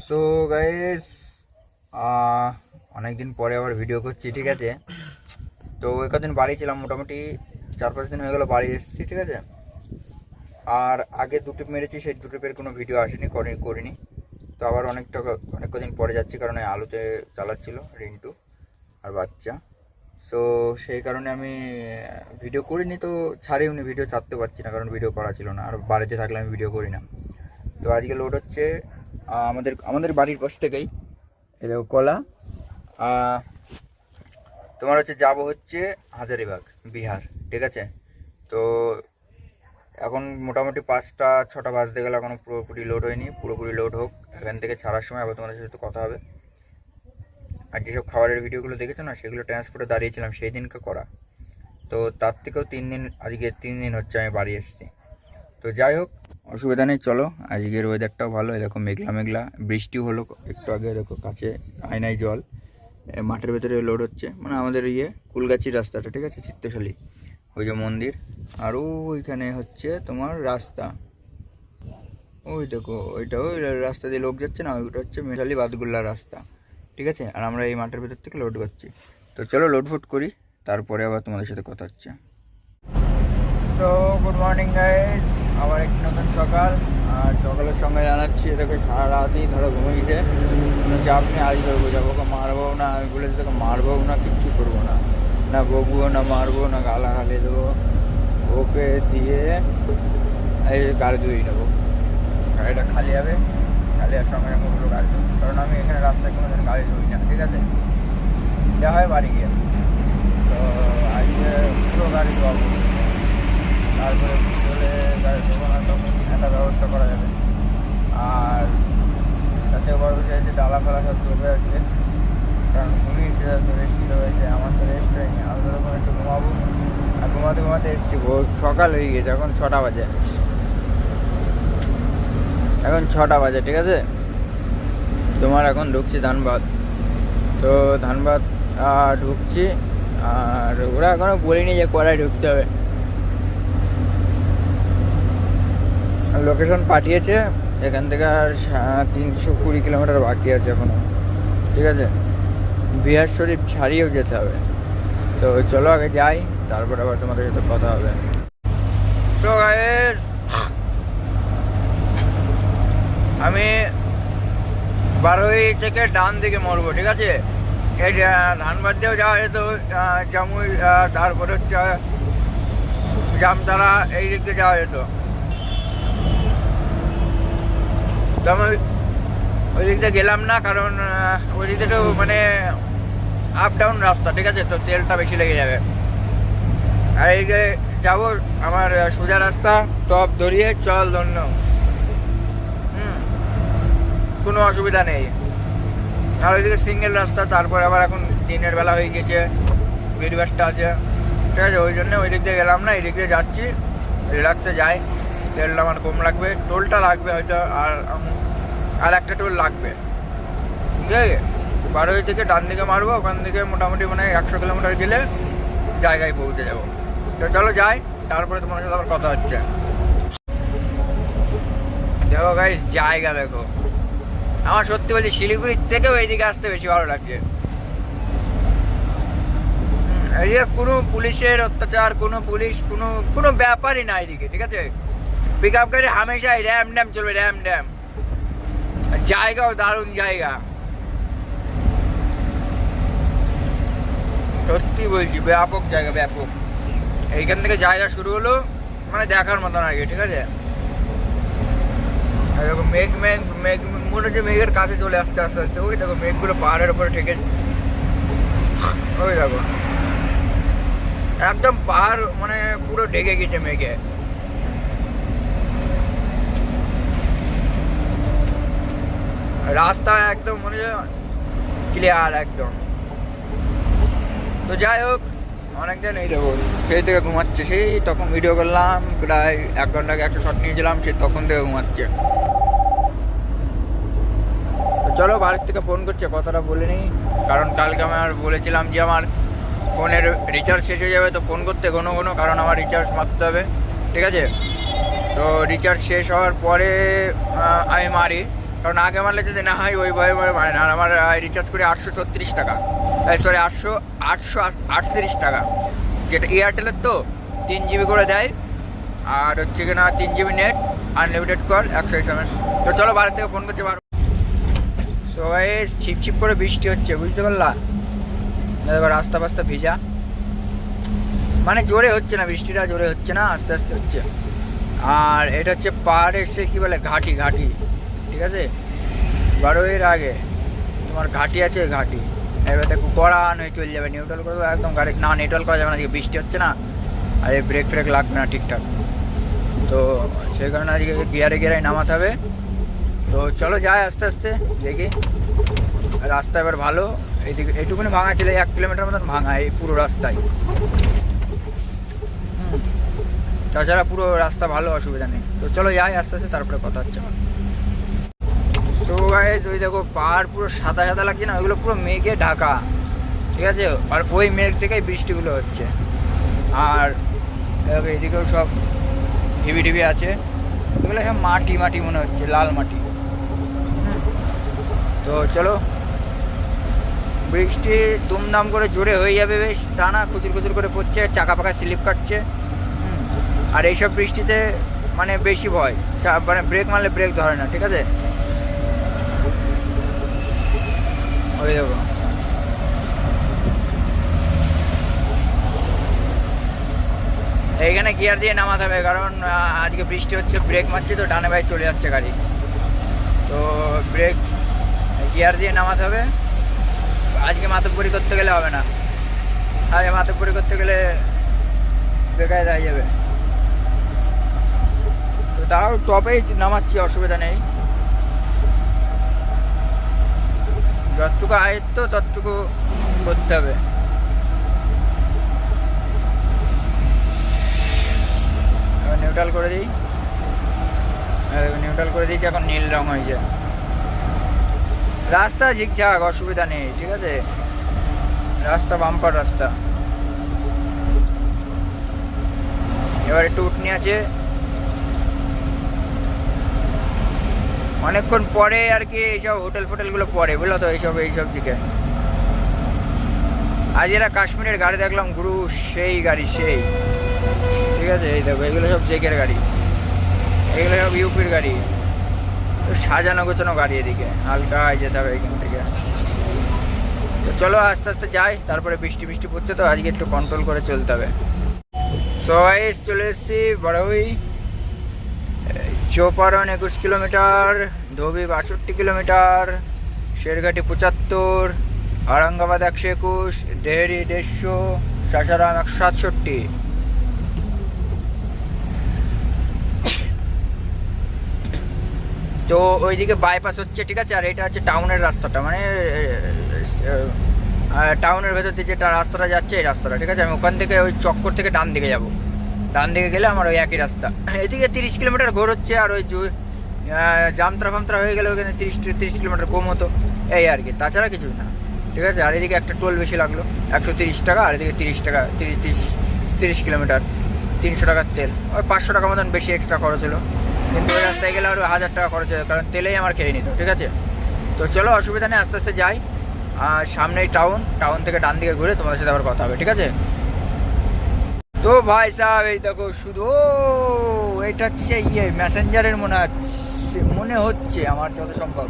So guys, অনেক দিন পরে আবার ভিডিও করছি, ঠিক আছে। তো কদিন বাড়ি ছিলাম, মোটামুটি 4-5 দিন হয়ে গেল বাড়ি এসেছি, ঠিক আছে। আর আগে দুটো মেরেছি, সেই দুটো পের কোনো ভিডিও আসেনি, করিনি। তো আবার অনেক কদিন পরে যাচ্ছি, কারণ এই আলুতে চালাচ্ছিল রিন্টু আর বাচ্চা। সো সেই কারণে আমি ভিডিও করিনি, তো ছাড়িনি, ভিডিও ছাড়তে পারছি না, কারণ ভিডিও করা ছিল না। আর বাড়িতে থাকলে আমি ভিডিও করি না। তো আজকে লোড হচ্ছে আমাদের বাড়ির পাশ থেকেই, এই দেখো কলা। তোমার হচ্ছে যাবো হচ্ছে হাজারিবাগ, বিহার, ঠিক আছে। তো এখন মোটামুটি 5টা-6টা বাজতে গেলে এখনও পুরোপুরি লোড হয়নি। পুরোপুরি লোড হোক, এখান থেকে ছাড়ার সময় আবার তোমাদের সাথে কথা হবে। আর যেসব খাবারের ভিডিওগুলো দেখেছো না, সেগুলো ট্রান্সপোর্টে দাঁড়িয়েছিলাম সেই দিনকে করা। তো তার থেকেও 3 দিন, আজকে 3 দিন হচ্ছে আমি বাড়ি এসেছি। তো যাই হোক, অসুবিধা নেই, চলো। আজকের ওয়েদারটাও ভালো, এরকম মেঘলা মেঘলা, বৃষ্টিও হলো একটু আগে, দেখো কাছে আয়নায় জল। মাঠের ভেতরে লোড হচ্ছে, মানে আমাদের কুলগাছির রাস্তাটা, ঠিক আছে, চিত্তশালী, ওই যে মন্দির। আর ওইখানে হচ্ছে তোমার রাস্তা, ওই দেখো ওইটা, ওই রাস্তা দিয়ে লোক যাচ্ছে না, ওইটা হচ্ছে মেশালি বাদগুল্লার রাস্তা, ঠিক আছে। আর আমরা এই মাঠের ভেতর থেকে লোড করছি। তো চলো লোড ফুট করি, তারপরে আবার তোমাদের সাথে কথা হচ্ছে। তো গুড মর্নিং গাইস, আবার একটি নতুন সকাল। আর সকালের সঙ্গে জানাচ্ছি, এটাকে সারা রাতই ধরো ঘুমিয়েছে, কোনো চাপ নেই। আজ ধরবো, যাবো, ওকে মারবো না, আমি বলেছি তোকে মারবো না, কিচ্ছু করবো না, না বকবো না, মারবো না, গালাগালি দেবো। ওকে দিয়ে এই গাড়ি ধুয়ে নেবো, গাড়িটা খালি হবে, খালি আর সঙ্গে সঙ্গে ওগুলো গাড়ি ধুবো, কারণ আমি এখানে রাস্তায় কোনো দিন গাড়ি ধুই না, ঠিক আছে। যা হয় বাড়ি গিয়ে। তো আজকে পুরো গাড়ি ধোয়াবো, তারপরে চলে গাড়ি ধোয়ানোর তখন একটা ব্যবস্থা করা যাবে। আর তাতেও বলবো যে ডালা ফালা সব ধোবে আজকে, কারণ ঘুমিয়েছে, তো রেস্ট নিতে হয়েছে। আমার তো রেস্ট হয়নি, আমি তো তখন একটু ঘুমাবো। আর ঘুমাতে ঘুমাতে এসেছি, সকাল হয়ে গেছে, এখন 6টা বাজে, এখন 6টা বাজে, ঠিক আছে। তোমার এখন ঢুকছি ধানবাদ, তো ধানবাদ ঢুকছি। আর ওরা এখনও বলিনি যে কড়াই ঢুকতে হবে, লোকেশন পাঠিয়েছে। এখান থেকে আর 320 কিলোমিটার বাকি আছে এখনো, ঠিক আছে। বিহার শরীফ ছাড়িয়েও যেতে হবে। তো চলো আগে যাই, তারপর আবার তোমাদের সাথে কথা হবে। তো গাইস, আমি 12 থেকে ডান দিকে মরবো, ঠিক আছে। এই ধানবাদ দিয়েও যাওয়া যেত, জামুই, তারপরে হচ্ছে জামতলা, এই দিক দিয়ে যাওয়া যেত। তো আমি ওই দিক দিয়ে গেলাম না, কারণ ওই দিক থেকে মানে আপ ডাউন রাস্তা, ঠিক আছে, তো তেলটা বেশি লেগে যাবে। আর এই যে যাবো, আমার সোজা রাস্তা, টপ ধরিয়ে চল ধন্য, কোনো অসুবিধা নেই। আর ওইদিকে সিঙ্গেল রাস্তা, তারপর আবার এখন দিনের বেলা হয়ে গেছে, ভিড়ভাড়টা আছে, ঠিক আছে। ওই জন্য ওই দিক দিয়ে গেলাম না, এই দিক দিয়ে যাচ্ছি, রিল্যাক্সে যাই। তেলটা আমার কম লাগবে, টোলটা লাগবে হয়তো, আর একটা টোল লাগবে, ঠিক আছে। 12 থেকে ডান দিকে মারবো, ওখান থেকে মোটামুটি মানে 100 কিলোমিটার গেলে জায়গায় পৌঁছে যাবো। তো চলো যাই, তারপরে তোমার সাথে আবার কথা হচ্ছে। দেখো গাইস, জায়গা দেখো, আমার সত্যি বলছি শিলিগুড়ির থেকেও এইদিকে আসতে বেশি ভালো লাগছে। এদিকে কোনো পুলিশের অত্যাচার, কোনো পুলিশ, কোনো ব্যাপারই না এদিকে, ঠিক আছে। পিক আপ গাড়ি হামেশাই র্যাম ড্যাম চলবে, র্যাম ড্যাম। জায়গাও দারুণ জায়গা, সত্যি বলছি, ব্যাপক জায়গা, ব্যাপক। এইখান থেকে জায়গা শুরু হলো, মানে দেখার মতন আর কি, ঠিক আছে। দেখো মেঘ মেঘ মেঘ মনে হচ্ছে মেঘের কাছে চলে আসতে আস্তে আস্তে। ওই দেখো মেঘগুলো পাহাড়ের উপরে ঠেকে, ওই দেখো একদম পাহাড় মানে পুরো ঢেকে গেছে মেঘে। রাস্তা একদম মনে হচ্ছে ক্লিয়ার একদম। তো যাই হোক, অনেকদিন এই দেখো সেই থেকে ঘুমাচ্ছে, সেই তখন ভিডিও করলাম, প্রায় 1 ঘন্টা আগে একটা শট নিয়েছিলাম, সে তখন থেকে ঘুমাচ্ছে। তো চলো, বাড়ির থেকে ফোন করছে, কথাটা বলে নিই, কারণ কালকে আমি আর বলেছিলাম যে আমার ফোনের রিচার্জ শেষ হয়ে যাবে, তো ফোন করতে ঘন ঘন, কারণ আমার রিচার্জ মারতে হবে, ঠিক আছে। তো রিচার্জ শেষ হওয়ার পরে আমি মারি, কারণ আগে মারলে যদি না হয় ওই ভয়ে ভয়ে মারে না। আর আমার রিচার্জ করে 836 টাকা, সরি 838 টাকা, যেটা এয়ারটেলের তো 3 GB করে দেয়। আর হচ্ছে কিনা 3 GB net, unlimited call, 100 SMS। তো চলো বাইরে থেকে ফোন করতে পারো। সবাই ছিপ করে বৃষ্টি হচ্ছে, বুঝতে পারলা? দেখো রাস্তা ফাস্তা ভিজা, মানে জোরে হচ্ছে না বৃষ্টিটা, জোরে হচ্ছে না, আস্তে আস্তে হচ্ছে। আর এটা হচ্ছে পাহাড়ের সে কী বলে ঘাটি, ঠিক আছে, বারোয়ের আগে তোমার ঘাটি আছে, ঘাটি। এবার দেখো গড়ান হয়ে চলে যাবে, নিউট্রাল করবো একদম গাড়ি, না নিউট্রাল করা যাবে না, আজকে বৃষ্টি হচ্ছে না, আর এই ব্রেক ফ্রেক লাগবে না ঠিকঠাক। তো সেই কারণে আজকে গিয়ারে নামাতে হবে। তো চলো যাই আস্তে আস্তে, দেখি। রাস্তা এবার ভালো, এইদিকে এইটুকুনি ভাঙা ছিল, 1 কিলোমিটার মতন ভাঙা এই পুরো রাস্তায়। তাছাড়া পুরো রাস্তা ভালো, অসুবিধা নেই। তো চলো যাই আস্তে আস্তে, তারপরে কথা হচ্ছে। তো গাইস ওই দেখো পাহাড় পুরো সাদা সাদা লাগছে না, ওইগুলো পুরো মেঘে ঢাকা, ঠিক আছে। আর ওই মেঘ থেকেই বৃষ্টিগুলো হচ্ছে। আর এদিকেও সব ঢিবি আছে, এগুলো সব মাটি মনে হচ্ছে, লাল মাটি। তো চলো, বৃষ্টি দুমদাম করে জোরে হয়ে যাবে বেশ, তা না কুচুর করে পড়ছে, চাকা পাকা স্লিপ কাটছে। আর এইসব বৃষ্টিতে মানে বেশি ভয়, মানে ব্রেক মারলে ব্রেক ধরে না, ঠিক আছে। ওই দেখো এইখানে গিয়ার দিয়ে নামাতে হবে, কারণ আজকে বৃষ্টি হচ্ছে, ব্রেক মারছে তো ডানে বাই চলে যাচ্ছে গাড়ি। তো ব্রেক গিয়ার দিয়ে নামাতে হবে। আজকে মাতব্বরি করতে গেলে হবে না, আজকে মাতব্বরি করতে গেলে বেকায় দেওয়া যাবে। তো তাও টপেই নামাচ্ছি, অসুবিধা নেই। যতটুকু আয়ত্ত ততটুকু করতে হবে। নিউট্রাল করে দিই, নিউট্রাল করে দিয়েছি, এখন নীল রং হয়েছে। রাস্তা ঝিকঝাক, অসুবিধা নেই, ঠিক আছে। রাস্তা বাম্পার রাস্তা। এবার একটু উঠনি আছে, অনেকক্ষণ পরে আর কি এইসব হোটেলগুলো পরে, বুঝলো তো, এইসব দিকে। আজ এরা কাশ্মীরের গাড়ি দেখলাম, গুরু সেই গাড়ি, সেই, ঠিক আছে। এই দেখো এগুলো সব জেকের গাড়ি, এগুলো সব ইউপির গাড়ি, সাজানো গোছানো গাড়ি। এদিকে হালকা যেতে হবে এখান থেকে। তো চলো আস্তে আস্তে যাই, তারপরে বৃষ্টি পড়ছে তো আজকে একটু কন্ট্রোল করে চলতে হবে। সবাই চলে এসেছি বড়াই, চৌপারন 21 কিলোমিটার, ধোবি 62 কিলোমিটার, শেরঘাটি 75, আরাঙ্গাবাদ 121, দেহেরি 150, সাসারাম 167। তো ওইদিকে বাইপাস হচ্ছে, ঠিক আছে। আর এটা হচ্ছে টাউনের রাস্তাটা, মানে টাউনের ভেতর দিয়ে যেটা রাস্তাটা যাচ্ছে, এই রাস্তাটা, ঠিক আছে। আমি ওখান থেকে ওই চক্কর থেকে ডান দিকে যাব, ডান দিকে গেলে আমার ওই একই রাস্তা। এদিকে 30 কিলোমিটার ঘোর হচ্ছে, আর ওই জামত্রা হয়ে গেলে ওখানে 30 কিলোমিটার কম হতো, এই আর কি, তাছাড়া কিছুই না, ঠিক আছে। আর এদিকে একটা টোল বেশি লাগলো, 130 টাকা, আর এদিকে 30 টাকা, 30 কিলোমিটার 300 টাকার তেল, ওই 500 টাকা মতন বেশি এক্সট্রা খরচ হলো। কিন্তু ওই রাস্তায় গেলে আরও 1000 টাকা খরচ হবে, কারণ তেলেই আমার খেয়ে নিত, ঠিক আছে। তো চলো অসুবিধা নেই, আস্তে আস্তে যাই। আর সামনেই টাউন থেকে ডান দিকে ঘুরে তোমাদের সাথে আবার কথা হবে, ঠিক আছে। তো ভাই সাহেব এই দেখো শুধু, এটা হচ্ছে সেই ম্যাসেঞ্জারের মনে হচ্ছে আমার যত সম্ভব।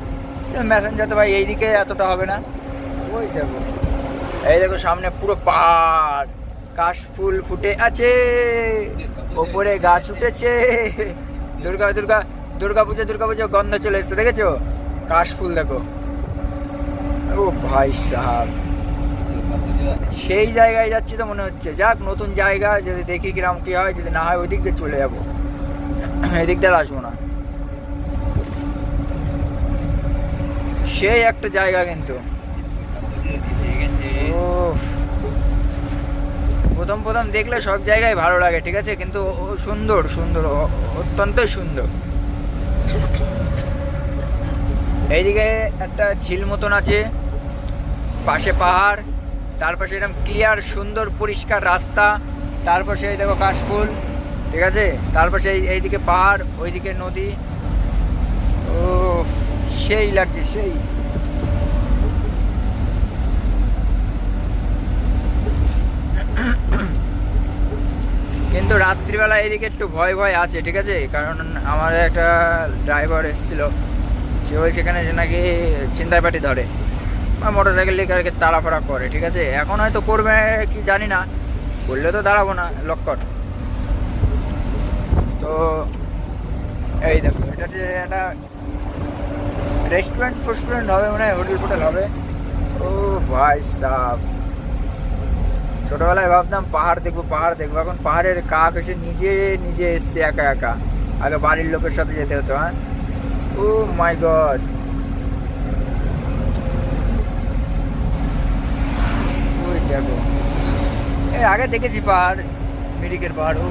ম্যাসেঞ্জার তো ভাই এইদিকে এতটা হবে না। ওই দেখো, এই দেখো সামনে পুরো পাহাড়, কাশফুল ফুটে আছে, ওপরে গাছ উঠেছে, দুর্গা পুজো গন্ধ চলে এসছে, দেখেছো কাশফুল, দেখো। ও ভাই সাহাব, সেই জায়গায় যাচ্ছি তো মনে হচ্ছে। যাক, নতুন জায়গা, যদি দেখি কিরম কি হয়, যদি না হয় ওই দিক দিয়ে চলে যাবো, এদিক দিয়ে আসবো না। সেই একটা জায়গা কিন্তু, প্রথম দেখলে সব জায়গায় ভালো লাগে, ঠিক আছে, কিন্তু সুন্দর, অত্যন্ত সুন্দর। এইদিকে একটা ঝিল মতন আছে, পাশে পাহাড়, তার পাশে এরকম ক্লিয়ার সুন্দর পরিষ্কার রাস্তা, তার পাশে এই দেখো কাশফুল, ঠিক আছে, তার পাশে এইদিকে পাহাড়, ওইদিকে নদী। ও সেই লাগছে সেই। কিন্তু রাত্রিবেলা এদিকে একটু ভয় ভয় আছে, ঠিক আছে, কারণ আমার একটা ড্রাইভার এসেছিল, সে বলছে এখানে যে নাকি ছিনতাই পার্টি ধরে বা মোটর সাইকেল নিয়ে কারকে তাড়াফাড়া করে, ঠিক আছে। এখন হয়তো করবে কি জানি না, করলে তো দাঁড়াবো না লক্কর। তো এই দেখো, এটা যে একটা রেস্টুরেন্ট ফেস্টুরেন্ট হবে মনে হয়, হোটেল ফোটেল হবে। ও ভাই সাহ, ছোটবেলায় ভাবতাম পাহাড় দেখবো পাহাড় দেখবো, এখন পাহাড়ের কাক এসে নিজে নিজে এসছে একা একা। আগে বাড়ির লোকের সাথে যেতে হতো। হ্যাঁ, ও মাই গড, ওই দেখো, এই আগে দেখেছি পাহাড়, মিরিকের পাহাড়। ও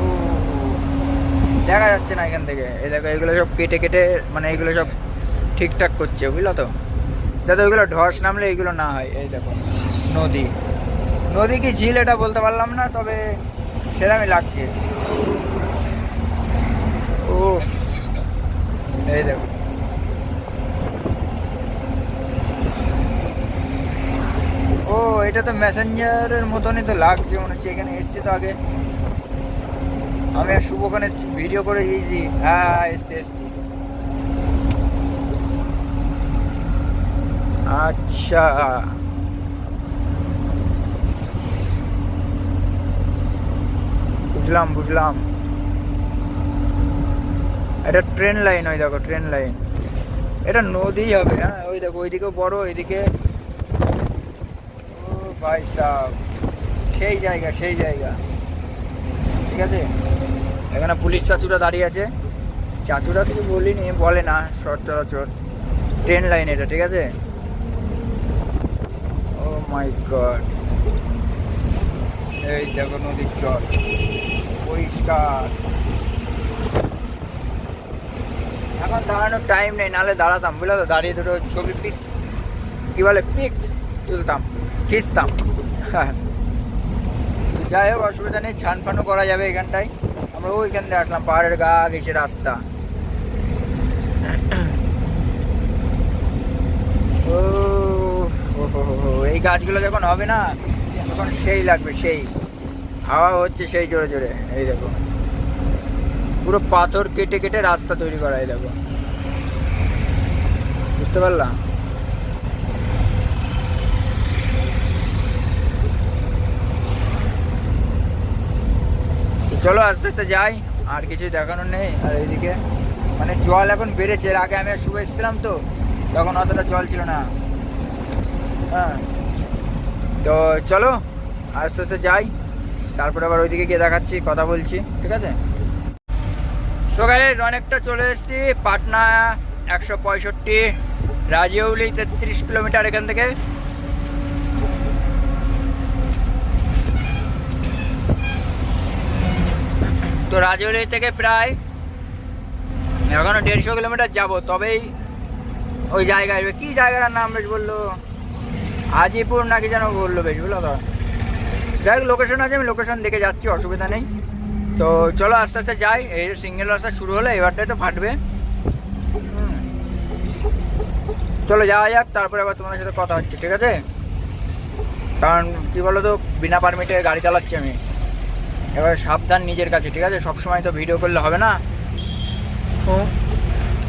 দেখা যাচ্ছে না এখান থেকে। এই দেখো, এগুলো সব কেটে কেটে, মানে এগুলো সব ঠিকঠাক করছে, বুঝলো তো, যাতে ওইগুলো ধস নামলে এইগুলো না হয়। এই দেখো নদী, নদী কি ঝিল এটা বলতে পারলাম না, তবে সেরকমই লাগছে। ও এই দেখো, ও এটা তো মেসেঞ্জারের মতনই তো লাগছে মনে হচ্ছে। এখানে এসছে তো আগে, আমি আর শুভ ওখানে ভিডিও করে দিয়েছি। হ্যাঁ এসছি এসছি। আচ্ছা, বুঝলাম বুঝলাম, এটা ট্রেন লাইন। ওই দেখো ট্রেন লাইন, এটা নদী হবে। হ্যাঁ ওই দেখো, ওইদিকেও বড়, এইদিকে। ও ভাই সাহ, সেই জায়গা সেই জায়গা, ঠিক আছে। এখানে পুলিশ চাচুরা দাঁড়িয়ে আছে, চাচুরা কিছু বলিনি, বলে না সচরাচর। ট্রেন লাইন এটা, ঠিক আছে। ও মাই গড, এই দেখো নদীর জল পরিষ্কার। এখন দাঁড়ানোর টাইম নেই, নাহলে দাঁড়াতাম, বুঝলো তো, দাঁড়িয়ে দুটো ছবি পিক কি বলে পিক তুলতাম, খিঁচতাম। হ্যাঁ, যাই হোক, অসুবিধা নেই, ছান ফানও করা যাবে এখানটায়। আমরা ওইখান থেকে আসলাম, পাহাড়ের গা গেছে রাস্তা। ও এই গাছগুলো যখন হবে না, তখন সেই লাগবে, সেই হাওয়া হচ্ছে সেই জোরে জোরে। এই দেখো, পুরো পাথর কেটে কেটে রাস্তা তৈরি করা। এই দেখো, বুঝতে পারলাম। চলো আস্তে আস্তে যাই, আর কিছুই দেখানোর নেই। আর এইদিকে মানে জল এখন বেড়েছে, এর আগে আমি আর শুভ এসেছিলাম তো, তখন অতটা জল ছিল না। হ্যাঁ, তো চলো আস্তে আস্তে যাই, তারপরে আবার ওইদিকে গিয়ে দেখাচ্ছি, কথা বলছি, ঠিক আছে। সো গাইস, অনেকটা চলে এসেছি পাটনা 165, রাজিউলি 33 কিলোমিটার এখান থেকে। তো রাজিউলি থেকে প্রায় এখনো 150 কিলোমিটার যাবো, তবেই ওই জায়গায়। কি জায়গাটার নাম বেশ বললো, হাজিপুর নাকি যেন বললো, বেশ বুঝলো তো। যাই হোক, লোকেশন আছে, আমি লোকেশন দেখে যাচ্ছি, অসুবিধা নেই। তো চলো আস্তে আস্তে যাই। এই যে সিঙ্গেল রাস্তা শুরু হলো, এবারটাই তো ফাটবে। চলো যাওয়া যাক, তারপরে আবার তোমাদের সাথে কথা হচ্ছে, ঠিক আছে। কারণ কি বলো তো, বিনা পারমিটে গাড়ি চালাচ্ছি আমি, এবার সাবধান নিজের কাছে, ঠিক আছে। সবসময় তো ভিডিও করলে হবে না।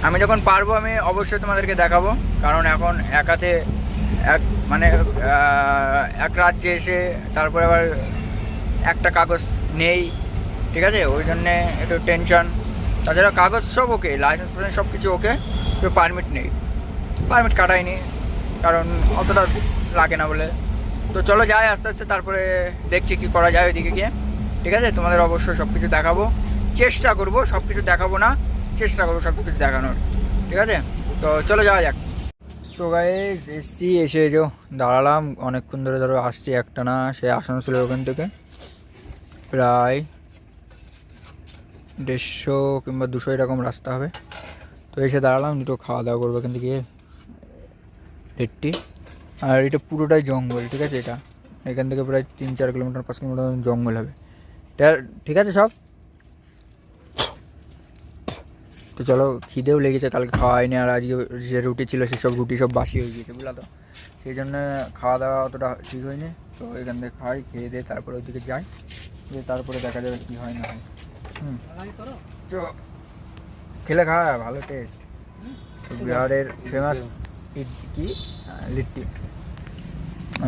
আমি যখন পারবো আমি অবশ্যই তোমাদেরকে দেখাবো, কারণ এখন একাতে এক মানে এক রাজ্যে এসে তারপরে আবার একটা কাগজ নেই, ঠিক আছে, ওই জন্যে একটু টেনশন। তাছাড়া কাগজ সব ওকে, লাইসেন্স ফাইসেন্স সব কিছু ওকে, তো পারমিট নেই, পারমিট কাটাইনি, কারণ অতটা লাগে না বলে। তো চলো যাই আস্তে আস্তে, তারপরে দেখছি কি করা যায় ওইদিকে গিয়ে, ঠিক আছে। তোমাদের অবশ্যই সব কিছু দেখাবো, চেষ্টা করবো, সব কিছু দেখাবো না, চেষ্টা করবো সব কিছু দেখানোর, ঠিক আছে। তো চলো যাওয়া যাক। সো গাইস, এসছি, এসে যে দাঁড়ালাম, অনেকক্ষণ ধরে ধরো আসছি, একটা না, সে আসানসোলের ওখান থেকে প্রায় 150 কিংবা 200 এরকম রাস্তা হবে। তো এসে দাঁড়ালাম, দুটো খাওয়া দাওয়া করবো এখান থেকে রেটটি। আর এটা পুরোটাই জঙ্গল, ঠিক আছে। এটা এখান থেকে প্রায় 3-4 কিলোমিটার 5 কিলোমিটার জঙ্গল হবে, এটা ঠিক আছে সব। তো তো চলো, খিদেও লেগেছে, কালকে খাওয়া হয়নি, আর আজকে যে রুটি ছিল সেসব রুটি সব বাসি হয়ে গিয়েছে, বুঝলা তো। সেই জন্য খাওয়া দাওয়া অতটা ঠিক হয়নি। তো এখান থেকে খাই, খেয়ে দিয়ে তারপরে ওইদিকে যাই, দিয়ে তারপরে দেখা যাবে কী হয় না হয়। তো খেলে খাওয়া ভালো টেস্ট। বিহারের ফেমাস কি লিট্টি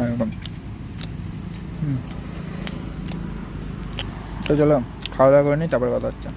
এরকম। তো চলো খাওয়া দাওয়া করে নিই, তারপরে কথা হচ্ছে।